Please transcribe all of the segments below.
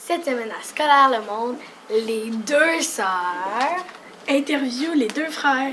Cette semaine à Scolaire Le Monde, les deux sœurs interviewent les deux frères.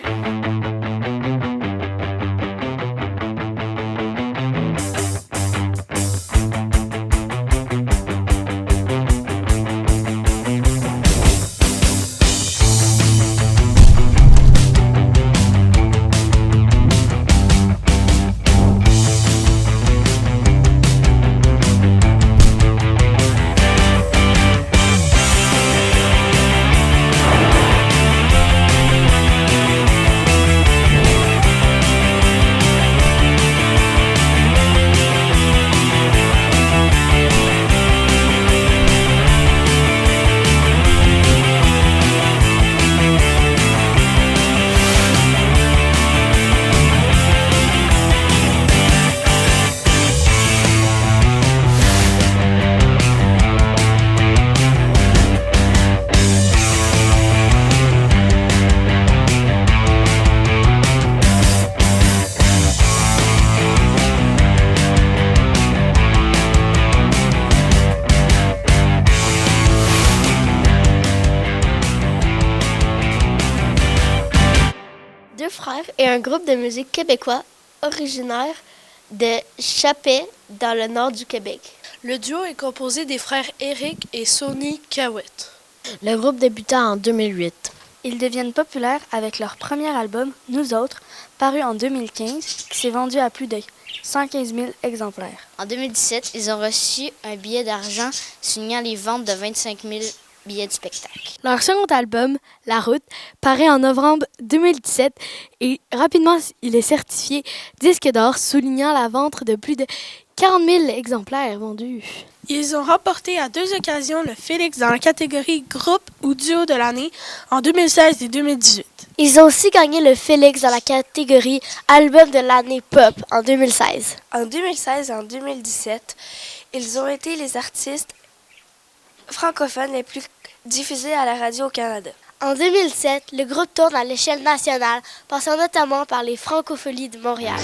Deux frères et un groupe de musique québécois originaire de Chapais dans le nord du Québec. Le duo est composé des frères Éric et Sonny Cahouette. Le groupe débuta en 2008. Ils deviennent populaires avec leur premier album, Nous autres, paru en 2015, qui s'est vendu à plus de 115 000 exemplaires. En 2017, ils ont reçu un billet d'argent signant les ventes de 25 000 billets de spectacle. Leur second album, La Route, paraît en novembre 2017 et rapidement, il est certifié disque d'or, soulignant la vente de plus de 40 000 exemplaires vendus. Ils ont remporté à deux occasions le Félix dans la catégorie groupe ou duo de l'année en 2016 et 2018. Ils ont aussi gagné le Félix dans la catégorie album de l'année pop en 2016. En 2016 et en 2017, ils ont été les artistes francophones les plus diffusés à la radio au Canada. En 2007, le groupe tourne à l'échelle nationale, passant notamment par les Francopholies de Montréal.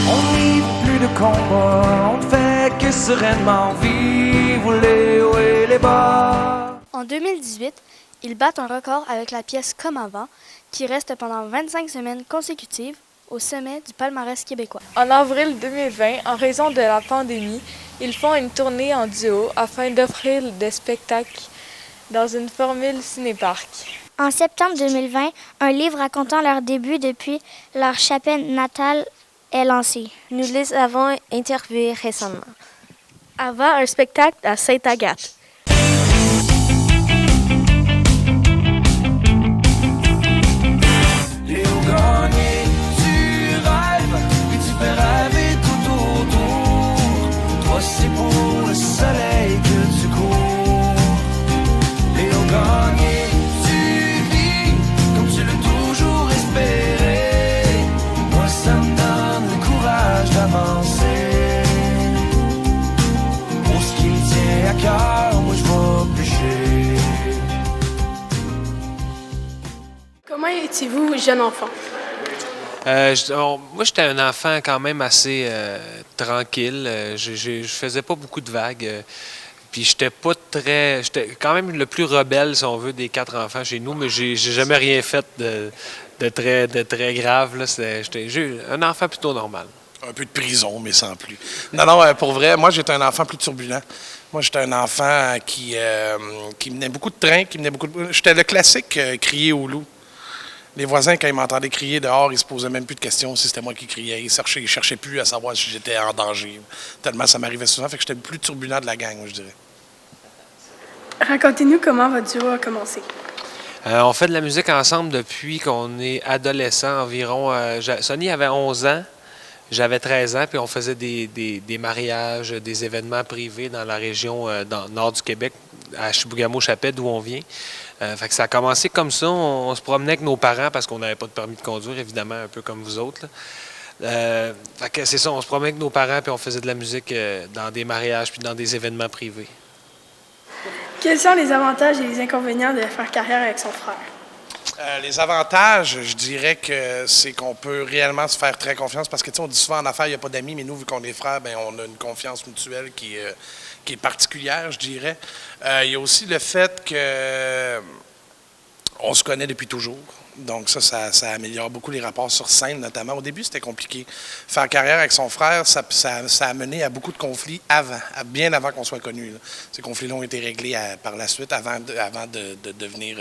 On n'y veut plus de combat, on ne fait que sereinement vivre les hauts et les bas. En 2018, ils battent un record avec la pièce Comme avant, qui reste pendant 25 semaines consécutives au sommet du palmarès québécois. En avril 2020, en raison de la pandémie, ils font une tournée en duo afin d'offrir des spectacles dans une formule cinéparc. En septembre 2020, un livre racontant leur début depuis leur chapelle natale est lancé. Nous les avons interviewés récemment. Avant un spectacle à Sainte-Agathe. C'est pour le soleil que tu cours. Léo Gagné, tu vis comme tu l'as toujours espéré. Moi, ça me donne le courage d'avancer. Pour ce qui me tient à cœur, moi, je vais bûcher. Comment étiez-vous, jeune enfant? Moi, j'étais un enfant quand même assez tranquille. Je faisais pas beaucoup de vagues. Puis j'étais quand même le plus rebelle, si on veut, des 4 enfants chez nous, mais j'ai jamais rien fait de très grave. Là. J'ai un enfant plutôt normal. Un peu de prison, mais sans plus. Non, pour vrai, moi, j'étais un enfant plus turbulent. Moi, j'étais un enfant qui menait beaucoup de train, J'étais le classique crier au loup. Les voisins, quand ils m'entendaient crier dehors, ils se posaient même plus de questions si c'était moi qui criais. Ils cherchaient plus à savoir si j'étais en danger. Tellement ça m'arrivait souvent, fait que j'étais le plus turbulent de la gang, moi, je dirais. Racontez-nous comment votre duo a commencé. On fait de la musique ensemble depuis qu'on est adolescent environ. Sonny avait 11 ans, j'avais 13 ans, puis on faisait des mariages, des événements privés dans la région dans le nord du Québec, à Chibougamau-Chapais, d'où on vient. Fait que ça a commencé comme ça. On se promenait avec nos parents parce qu'on n'avait pas de permis de conduire, évidemment, un peu comme vous autres. Fait que c'est ça, on se promenait avec nos parents puis on faisait de la musique dans des mariages puis dans des événements privés. Quels sont les avantages et les inconvénients de faire carrière avec son frère? Les avantages, je dirais que c'est qu'on peut réellement se faire très confiance parce que, tu sais, on dit souvent en affaires, il n'y a pas d'amis, mais nous, vu qu'on est frères, ben, on a une confiance mutuelle qui est particulière, je dirais. Il y a aussi le fait que on se connaît depuis toujours. Donc ça améliore beaucoup les rapports sur scène, notamment. Au début, c'était compliqué. Faire carrière avec son frère, ça a mené à beaucoup de conflits bien avant qu'on soit connus. Là. Ces conflits-là ont été réglés par la suite, avant de devenir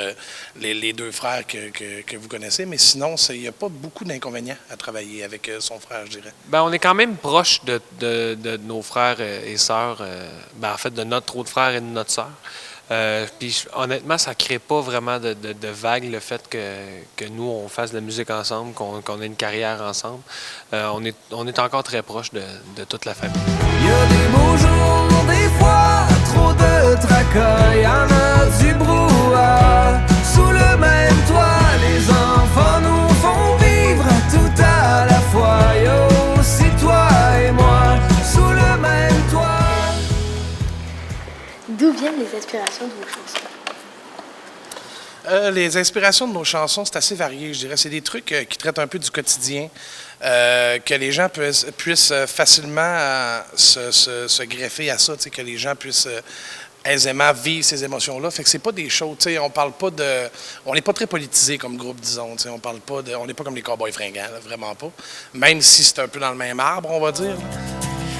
les deux frères que vous connaissez. Mais sinon, il n'y a pas beaucoup d'inconvénients à travailler avec son frère, je dirais. Ben, on est quand même proche de nos frères et sœurs, en fait, de notre autre frère et de notre sœur. Puis honnêtement, ça ne crée pas vraiment de vague le fait que nous, on fasse de la musique ensemble, qu'on ait une carrière ensemble. On est encore très proche de toute la famille. Il y a des beaux jours, des fois, trop de tracas, il y en a du brouhaha. Sous le même toit, les enfants nous font vivre tout à la fois. Yo, c'est toi et moi, sous le même toit. D'où viennent les inspirations de vos chansons? Les inspirations de nos chansons, c'est assez varié, je dirais. C'est des trucs qui traitent un peu du quotidien, que les gens puissent facilement se greffer à ça, que les gens puissent aisément vivre ces émotions-là. Fait que c'est pas des choses, on parle pas de... On n'est pas très politisé comme groupe, disons. On parle pas de... On n'est pas comme les Cowboys fringants, là, vraiment pas. Même si c'est un peu dans le même arbre, on va dire.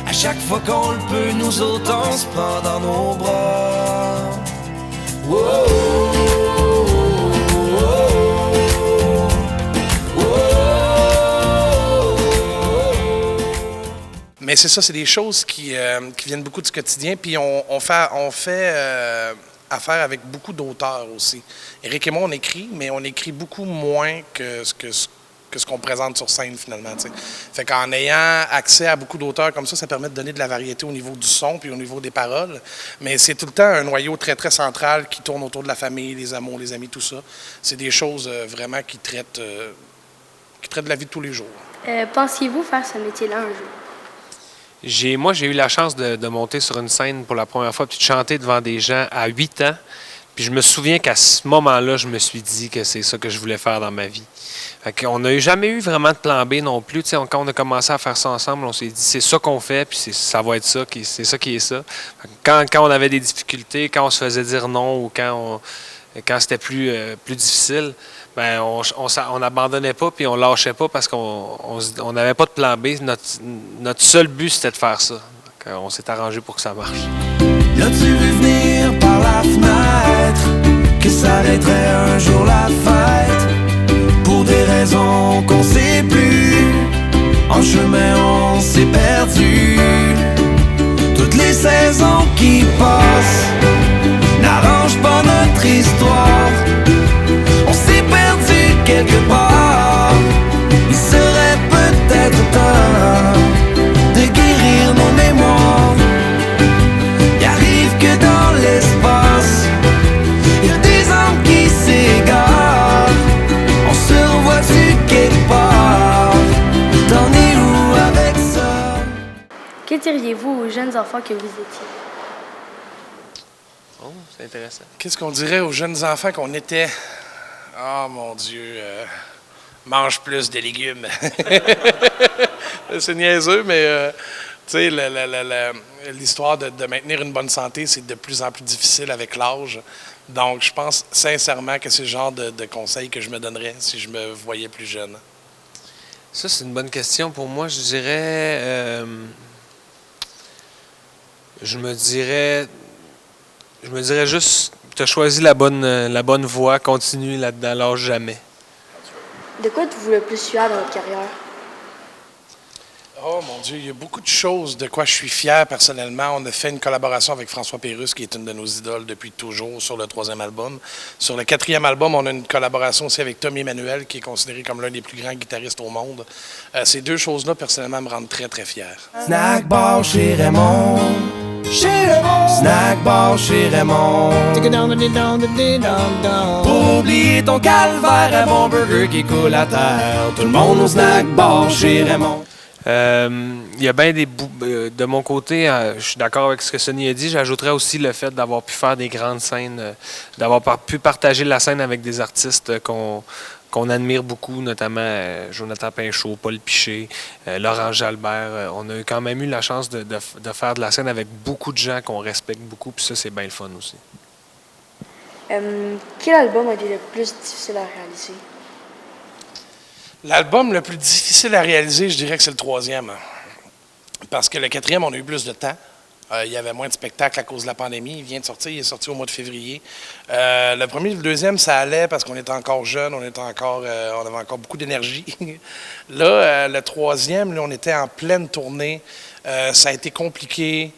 À chaque fois qu'on le peut, nous autres, on se prend dans nos bras. Wow, wow, wow. Mais c'est ça, c'est des choses qui viennent beaucoup du quotidien. Puis on fait affaire avec beaucoup d'auteurs aussi. Éric et moi, on écrit, mais on écrit beaucoup moins que ce qu'on présente sur scène, finalement. T'sais. Fait qu'en ayant accès à beaucoup d'auteurs comme ça permet de donner de la variété au niveau du son puis au niveau des paroles. Mais c'est tout le temps un noyau très, très central qui tourne autour de la famille, les amours, les amis, tout ça. C'est des choses vraiment qui traitent de la vie de tous les jours. Pensiez-vous faire ce métier-là un jour? Moi, j'ai eu la chance de monter sur une scène pour la première fois puis de chanter devant des gens à 8 ans. Puis je me souviens qu'à ce moment-là, je me suis dit que c'est ça que je voulais faire dans ma vie. On n'a jamais eu vraiment de plan B non plus. Quand on a commencé à faire ça ensemble, on s'est dit c'est ça qu'on fait, puis ça va être ça, c'est ça qui est ça. Quand on avait des difficultés, quand on se faisait dire non ou quand c'était plus difficile, ben on n'abandonnait pas puis on lâchait pas parce qu'on n'avait pas de plan B. Notre seul but, c'était de faire ça. On s'est arrangé pour que ça marche. L'as-tu vu venir par la fenêtre que s'arrêterait un jour la fête? Pour des raisons qu'on sait plus, en chemin on s'est perdu. Toutes les saisons qui passent n'arrangent pas notre histoire. On s'est perdu quelque part. Il serait peut-être temps de guérir nos mémoires. Il arrive que dans l'espace, il y a des âmes qui s'égarent. On se revoit-tu quelque part? T'en es où avec ça? Que diriez-vous aux jeunes enfants que vous étiez? Oh, c'est intéressant. Qu'est-ce qu'on dirait aux jeunes enfants qu'on était? Oh mon Dieu, mange plus de légumes. C'est niaiseux, mais tu sais, l'histoire de maintenir une bonne santé, c'est de plus en plus difficile avec l'âge. Donc, je pense sincèrement que c'est le genre de conseils que je me donnerais si je me voyais plus jeune. Ça, c'est une bonne question. Pour moi, je dirais... Je me dirais juste, tu as choisi la bonne voie, continue là-dedans, lâche jamais. De quoi êtes-vous le plus fier dans votre carrière? Oh mon Dieu, il y a beaucoup de choses de quoi je suis fier personnellement. On a fait une collaboration avec François Pérusse, qui est une de nos idoles depuis toujours, sur le 3e album. Sur le 4e album, on a une collaboration aussi avec Tommy Emmanuel, qui est considéré comme l'un des plus grands guitaristes au monde. Ces deux choses-là, personnellement, me rendent très, très fier. Snack bar chez Raymond. Chez Raymond. Snack bar chez Raymond. Pour oublier ton calvaire, un bon burger qui coule à terre. Tout le monde au snack bar chez Raymond. Il y a bien des bouts. De mon côté, je suis d'accord avec ce que Sonny a dit. J'ajouterais aussi le fait d'avoir pu faire des grandes scènes, d'avoir pu partager la scène avec des artistes qu'on admire beaucoup, notamment Jonathan Pinchot, Paul Piché, Laurent Jalbert. On a quand même eu la chance de faire de la scène avec beaucoup de gens qu'on respecte beaucoup, puis ça, c'est bien le fun aussi. Quel album a été le plus difficile à réaliser? L'album le plus difficile à réaliser, je dirais que c'est le 3e. Parce que le 4e, on a eu plus de temps. Il y avait moins de spectacles à cause de la pandémie. Il vient de sortir, il est sorti au mois de février. Le 1er et le 2e, ça allait parce qu'on était encore jeunes, on avait encore beaucoup d'énergie. Là, le 3e, là, on était en pleine tournée. Ça a été compliqué.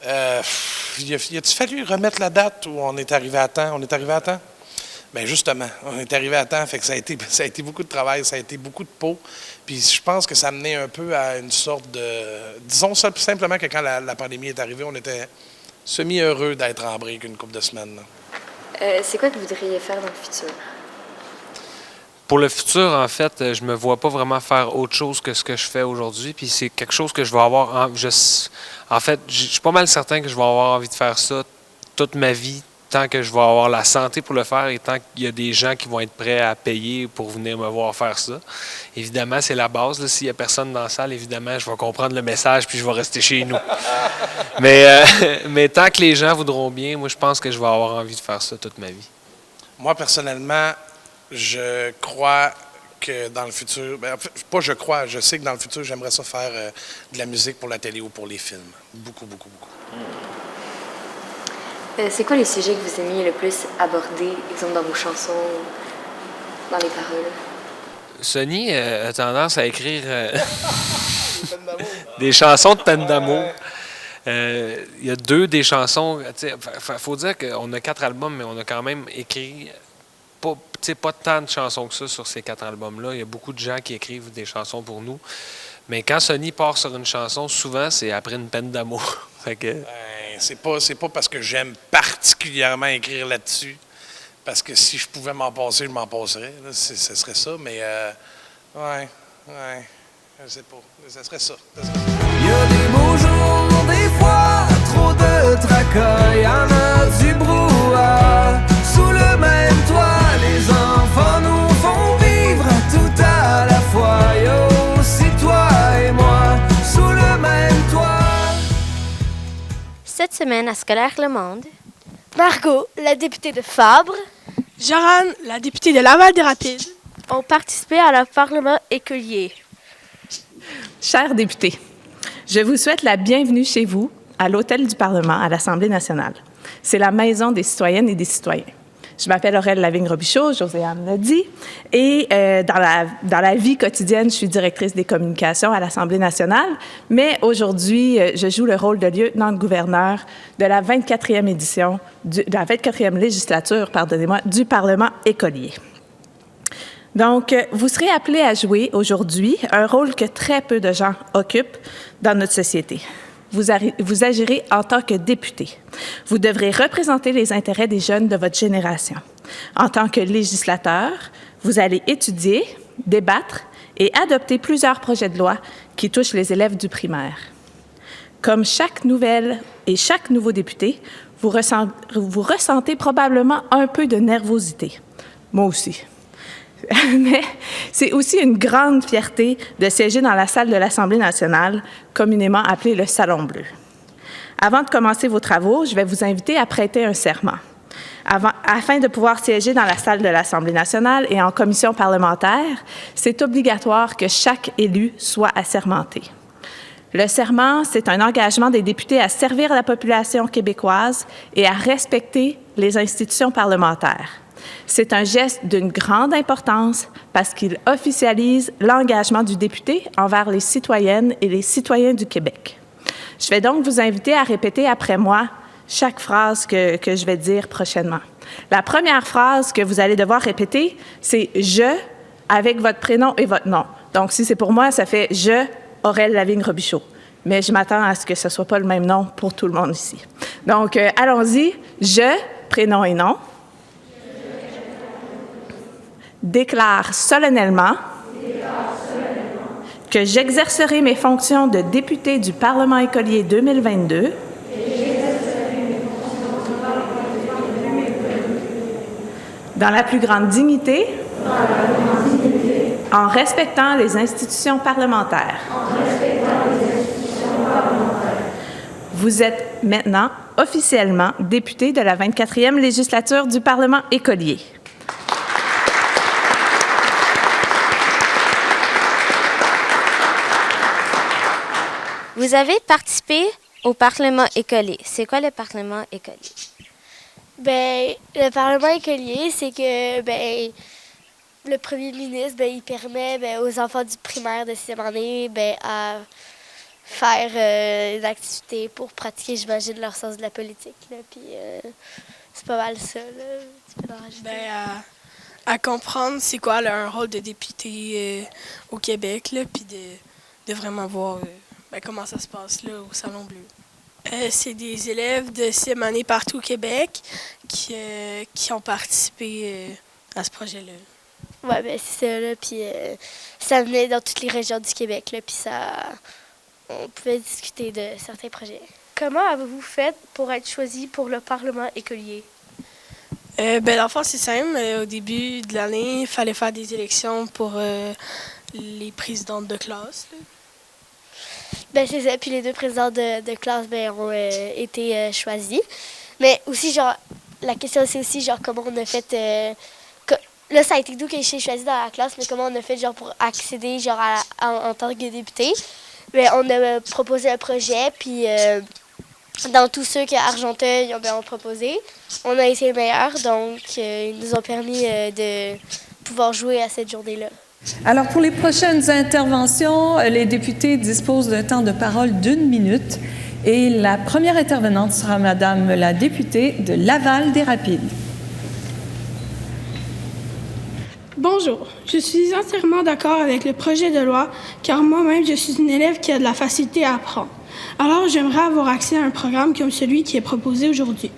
Il a-t-il fallu remettre la date où on est arrivé à temps? On est arrivé à temps? Bien, justement, on est arrivé à temps, fait que ça a été beaucoup de travail, ça a été beaucoup de peau. Puis je pense que ça menait un peu à une sorte de... Disons simplement que quand la pandémie est arrivée, on était semi-heureux d'être en break une couple de semaines. C'est quoi que vous voudriez faire dans le futur? Pour le futur, en fait, je me vois pas vraiment faire autre chose que ce que je fais aujourd'hui. Puis c'est quelque chose que je vais avoir... En fait, je suis pas mal certain que je vais avoir envie de faire ça toute ma vie, tant que je vais avoir la santé pour le faire et tant qu'il y a des gens qui vont être prêts à payer pour venir me voir faire ça. Évidemment, c'est la base. Là. S'il n'y a personne dans la salle, évidemment, je vais comprendre le message puis je vais rester chez nous. Mais tant que les gens voudront bien, moi, je pense que je vais avoir envie de faire ça toute ma vie. Moi, personnellement, je crois que dans le futur... Ben, en fait, pas je crois, je sais que dans le futur, j'aimerais ça faire de la musique pour la télé ou pour les films. Beaucoup, beaucoup, beaucoup. C'est quoi les sujets que vous aimiez le plus aborder, exemple dans vos chansons, dans les paroles? Sonny a tendance à écrire des chansons de peine d'amour. Il y a des chansons. Il faut dire qu'on a 4 albums, mais on a quand même écrit pas tant de chansons que ça sur ces 4 albums-là. Il y a beaucoup de gens qui écrivent des chansons pour nous. Mais quand Sonny part sur une chanson, souvent, c'est après une peine d'amour. Fait que... C'est pas parce que j'aime particulièrement écrire là-dessus. Parce que si je pouvais m'en passer, je m'en passerais. Là, ce serait ça, mais je sais pas. Ça serait ça. Il y a des beaux jours, des fois, trop de tracas. Il y en a du brouhaha. Sous le même toit, les enfants nous font vivre tout à la fois. Il y a aussi toi et moi, sous le même toit. Cette semaine, à Scolaire Le Monde, Margot, la députée de Fabre, Joran, la députée de Laval-des-Rapides, ont participé à leur Parlement écolier. Chers députés, je vous souhaite la bienvenue chez vous, à l'Hôtel du Parlement, à l'Assemblée nationale. C'est la maison des citoyennes et des citoyens. Je m'appelle Aurèle Lavigne-Robichaud, Joséanne l'a dit, et dans la vie quotidienne, je suis directrice des communications à l'Assemblée nationale, mais aujourd'hui, je joue le rôle de lieutenant-gouverneur de la 24e édition, de la 24e législature, du Parlement écolier. Donc, vous serez appelés à jouer aujourd'hui un rôle que très peu de gens occupent dans notre société. Vous agirez en tant que député. Vous devrez représenter les intérêts des jeunes de votre génération. En tant que législateur, vous allez étudier, débattre et adopter plusieurs projets de loi qui touchent les élèves du primaire. Comme chaque nouvelle et chaque nouveau député, vous ressentez probablement un peu de nervosité. Moi aussi. Mais c'est aussi une grande fierté de siéger dans la salle de l'Assemblée nationale, communément appelée le Salon Bleu. Avant de commencer vos travaux, je vais vous inviter à prêter un serment. Afin de pouvoir siéger dans la salle de l'Assemblée nationale et en commission parlementaire, c'est obligatoire que chaque élu soit assermenté. Le serment, c'est un engagement des députés à servir la population québécoise et à respecter les institutions parlementaires. C'est un geste d'une grande importance parce qu'il officialise l'engagement du député envers les citoyennes et les citoyens du Québec. Je vais donc vous inviter à répéter après moi chaque phrase que je vais dire prochainement. La première phrase que vous allez devoir répéter, c'est « je » avec votre prénom et votre nom. Donc, si c'est pour moi, ça fait « je, Aurèle Lavigne-Robichaud ». Mais je m'attends à ce que ce ne soit pas le même nom pour tout le monde ici. Donc, allons-y. « Je », prénom et nom. Déclare solennellement que j'exercerai mes fonctions de député du Parlement écolier 2022 dans la plus grande dignité, en respectant les institutions parlementaires. Vous êtes maintenant officiellement député de la 24e législature du Parlement écolier. Vous avez participé au Parlement écolier. C'est quoi le Parlement écolier? Ben, le Parlement écolier, c'est que le premier ministre, il permet aux enfants du primaire de 6e année à faire une activité pour pratiquer, j'imagine, leur sens de la politique. Là. Puis c'est pas mal ça. Là. Tu peux en rajouter? À comprendre c'est quoi un rôle de député au Québec, là, puis de vraiment voir comment ça se passe là, au Salon Bleu. C'est des élèves de 6e année partout au Québec qui ont participé à ce projet-là. Oui, c'est ça. Là, puis ça venait dans toutes les régions du Québec. Là, puis on pouvait discuter de certains projets. Comment avez-vous fait pour être choisi pour le Parlement écolier? Dans le fond, c'est simple. Au début de l'année, il fallait faire des élections pour les présidentes de classe. Là. C'est ça. Puis les 2 présidents de classe ont été choisis. Mais aussi, la question c'est aussi, comment on a fait... là, ça a été nous qui j'ai choisi dans la classe, mais comment on a fait, pour accéder, en tant que député. On a proposé un projet, puis dans tous ceux qu'Argenteuil ont proposé, on a été les meilleurs, donc ils nous ont permis de pouvoir jouer à cette journée-là. Alors, pour les prochaines interventions, les députés disposent d'un temps de parole d'1 minute et la première intervenante sera Madame la députée de Laval-des-Rapides. Bonjour, je suis entièrement d'accord avec le projet de loi car moi-même je suis une élève qui a de la facilité à apprendre. Alors j'aimerais avoir accès à un programme comme celui qui est proposé aujourd'hui.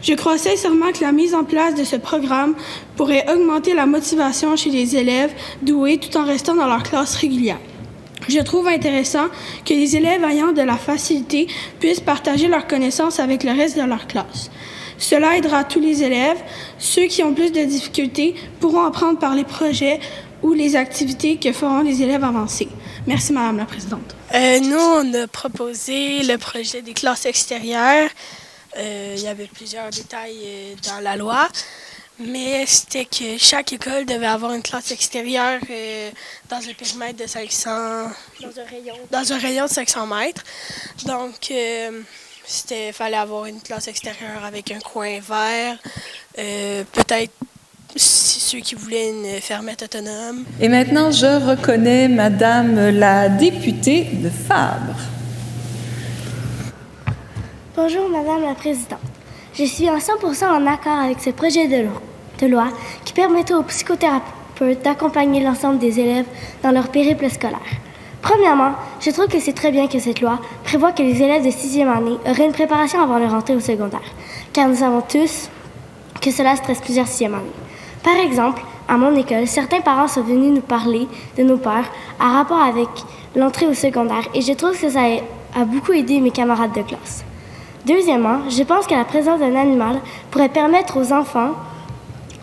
Je crois sincèrement que la mise en place de ce programme pourrait augmenter la motivation chez les élèves doués tout en restant dans leur classe régulière. Je trouve intéressant que les élèves ayant de la facilité puissent partager leurs connaissances avec le reste de leur classe. Cela aidera tous les élèves. Ceux qui ont plus de difficultés pourront apprendre par les projets ou les activités que feront les élèves avancés. Merci, Madame la Présidente. Nous, on a proposé le projet des classes extérieures. Il y avait plusieurs détails dans la loi, mais c'était que chaque école devait avoir une classe extérieure dans un périmètre de 500... Dans un rayon de 500 mètres. Donc... fallait avoir une classe extérieure avec un coin vert, peut-être ceux qui voulaient une fermette autonome. Et maintenant, je reconnais Madame la députée de Fabre. Bonjour, Madame la Présidente. Je suis en 100% en accord avec ce projet de loi qui permettra aux psychothérapeutes d'accompagner l'ensemble des élèves dans leur périple scolaire. Premièrement, je trouve que c'est très bien que cette loi prévoit que les élèves de 6e année auraient une préparation avant leur entrée au secondaire, car nous savons tous que cela stresse plusieurs 6e années. Par exemple, à mon école, certains parents sont venus nous parler de nos peurs en rapport avec l'entrée au secondaire et je trouve que ça a beaucoup aidé mes camarades de classe. Deuxièmement, je pense que la présence d'un animal pourrait permettre aux enfants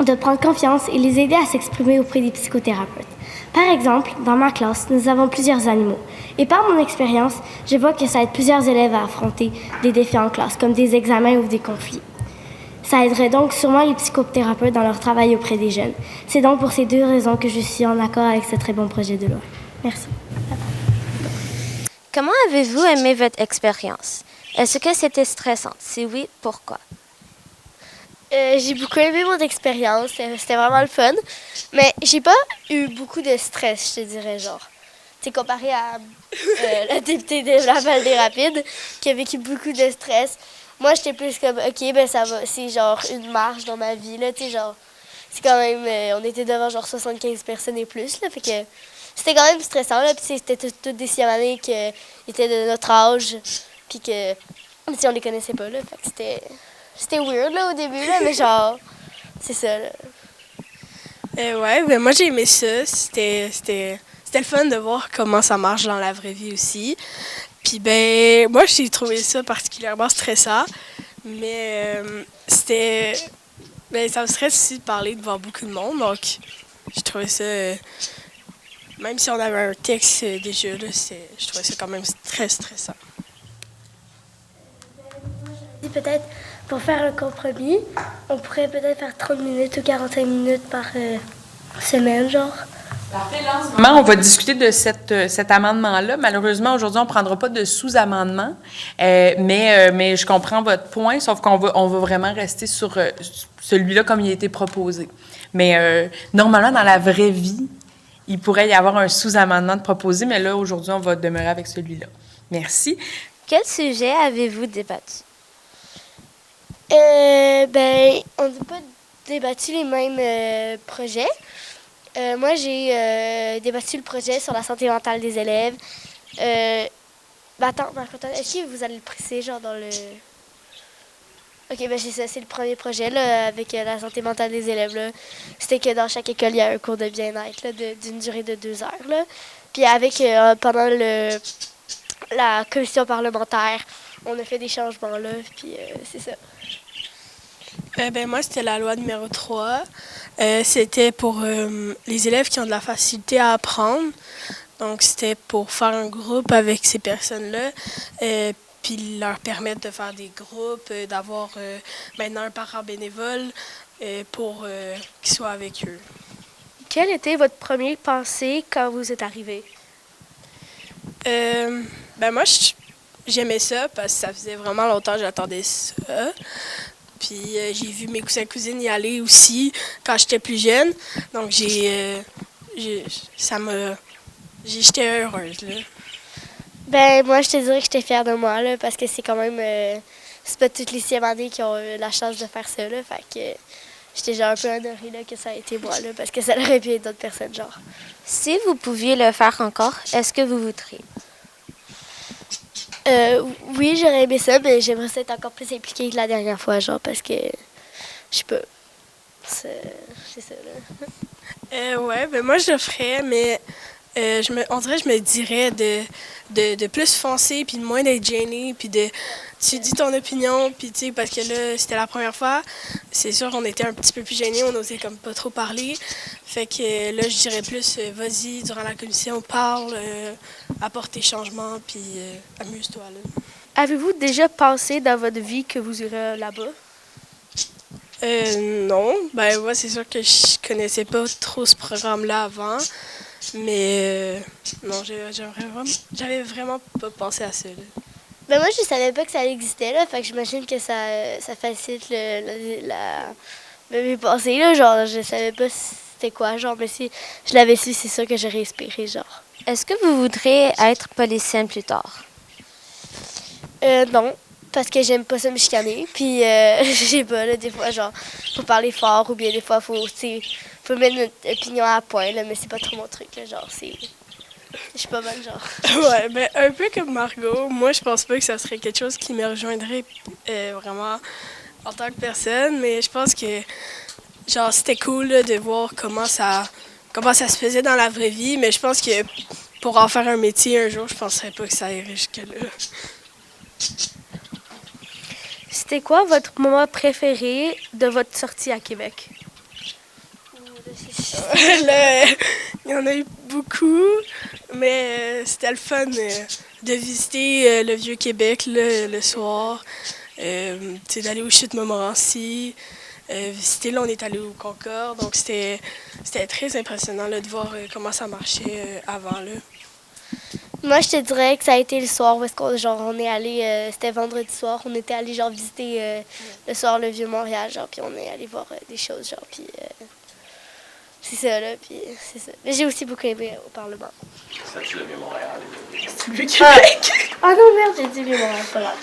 de prendre confiance et les aider à s'exprimer auprès des psychothérapeutes. Par exemple, dans ma classe, nous avons plusieurs animaux. Et par mon expérience, je vois que ça aide plusieurs élèves à affronter des défis en classe, comme des examens ou des conflits. Ça aiderait donc sûrement les psychothérapeutes dans leur travail auprès des jeunes. C'est donc pour ces 2 raisons que je suis en accord avec ce très bon projet de loi. Merci. Comment avez-vous aimé votre expérience? Est-ce que c'était stressant? Si oui, pourquoi? J'ai beaucoup aimé mon expérience, c'était vraiment le fun, mais j'ai pas eu beaucoup de stress, je te dirais, comparé à la députée de Laval-des-Rapides qui a vécu beaucoup de stress. Moi, j'étais plus comme, OK, ça va, c'est une marche dans ma vie, là, c'est quand même, on était devant 75 personnes et plus, là, fait que c'était quand même stressant, là, puis c'était toutes des 6e années qui étaient de notre âge, puis que, si on les connaissait pas, là, fait que C'était weird là, au début, là, mais c'est ça. Là. Ouais, moi j'ai aimé ça. C'était c'était le fun de voir comment ça marche dans la vraie vie aussi. Puis ben, moi, j'ai trouvé ça particulièrement stressant, mais ça me stresse aussi de parler devant beaucoup de monde, donc j'ai trouvé ça, même si on avait un texte déjà, là, je trouvais ça quand même très stressant. Peut-être pour faire un compromis, on pourrait peut-être faire 30 minutes ou 45 minutes par semaine, genre. Parfait, là, en ce moment, on va discuter de cet amendement-là. Malheureusement, aujourd'hui, on ne prendra pas de sous-amendement, mais je comprends votre point, sauf qu'on va vraiment rester sur celui-là comme il a été proposé. Mais normalement, dans la vraie vie, il pourrait y avoir un sous-amendement de proposé, mais là, aujourd'hui, on va demeurer avec celui-là. Merci. Quel sujet avez-vous débattu? On n'a pas débattu les mêmes projets. Moi, j'ai débattu le projet sur la santé mentale des élèves. Attends, est-ce que vous allez le préciser, genre dans le... OK, c'est ça, c'est le premier projet, là, avec la santé mentale des élèves, là. C'était que dans chaque école, il y a un cours de bien-être, là, d'une durée de 2 heures, là. Puis pendant la commission parlementaire, on a fait des changements, là, puis c'est ça. Moi, c'était la loi numéro 3. C'était pour les élèves qui ont de la facilité à apprendre. Donc, c'était pour faire un groupe avec ces personnes-là, puis leur permettre de faire des groupes, d'avoir maintenant un parent bénévole pour qu'ils soient avec eux. Quelle était votre première pensée quand vous êtes arrivé? Moi, j'aimais ça parce que ça faisait vraiment longtemps que j'attendais ça. Puis j'ai vu mes cousins et cousines y aller aussi quand j'étais plus jeune. Donc j'étais heureuse, là. Moi, je te dirais que j'étais fière de moi, là, parce que c'est quand même... c'est pas toutes les 6e années qui ont eu la chance de faire ça, là. Fait que j'étais genre un peu honorée, là, que ça a été moi, là, parce que ça aurait pu être d'autres personnes, genre. Si vous pouviez le faire encore, est-ce que vous voudriez? Oui, j'aurais aimé ça, mais j'aimerais ça être encore plus impliquée que la dernière fois, genre, parce que, je sais pas, c'est ça, là. Moi, je le ferais, mais on dirait que je me dirais de plus foncer, puis de moins d'être gênée, puis tu dis ton opinion, puis tu sais, parce que là, c'était la première fois, c'est sûr qu'on était un petit peu plus gênés, on n'osait comme pas trop parler. Fait que là, je dirais plus, vas-y, durant la commission, parle, apporte tes changements, puis amuse-toi, là. Avez-vous déjà pensé dans votre vie que vous irez là-bas? Non. Moi, c'est sûr que je connaissais pas trop ce programme-là avant. Mais non, j'avais vraiment pas pensé à ça, là. Moi, je savais pas que ça existait, là. Fait que j'imagine que ça facilite mes pensées, là. Genre, je savais pas c'était quoi, genre. Mais si je l'avais su, c'est sûr que j'aurais espéré, genre. Est-ce que vous voudriez être policienne plus tard? Non. Parce que j'aime pas ça me chicaner. Puis, je sais pas, là, des fois, genre, faut parler fort ou bien des fois, faut mettre notre opinion à point, là, mais c'est pas trop mon truc, là, genre, je suis pas bonne, genre. Ouais, un peu comme Margot, moi, je pense pas que ça serait quelque chose qui me rejoindrait vraiment en tant que personne, mais je pense que, genre, c'était cool, là, de voir comment ça se faisait dans la vraie vie, mais je pense que pour en faire un métier un jour, je penserais pas que ça irait jusque-là. C'était quoi votre moment préféré de votre sortie à Québec? Là, il y en a eu beaucoup, mais c'était le fun de visiter le Vieux-Québec le soir, d'aller au Chutes Montmorency, visiter, là, on est allé au Concorde, donc c'était très impressionnant là, de voir comment ça marchait avant, là. Moi, je te dirais que ça a été le soir où on est allé, c'était vendredi soir, on était allé genre visiter le soir le Vieux-Montréal, genre, puis on est allé voir des choses, genre, puis c'est ça, là, puis c'est ça. Mais j'ai aussi beaucoup aimé au Parlement. C'est le Vieux-Montréal. C'est le Vieux-Québec! Ah non, merde, j'ai dit Vieux-Montréal, pas là.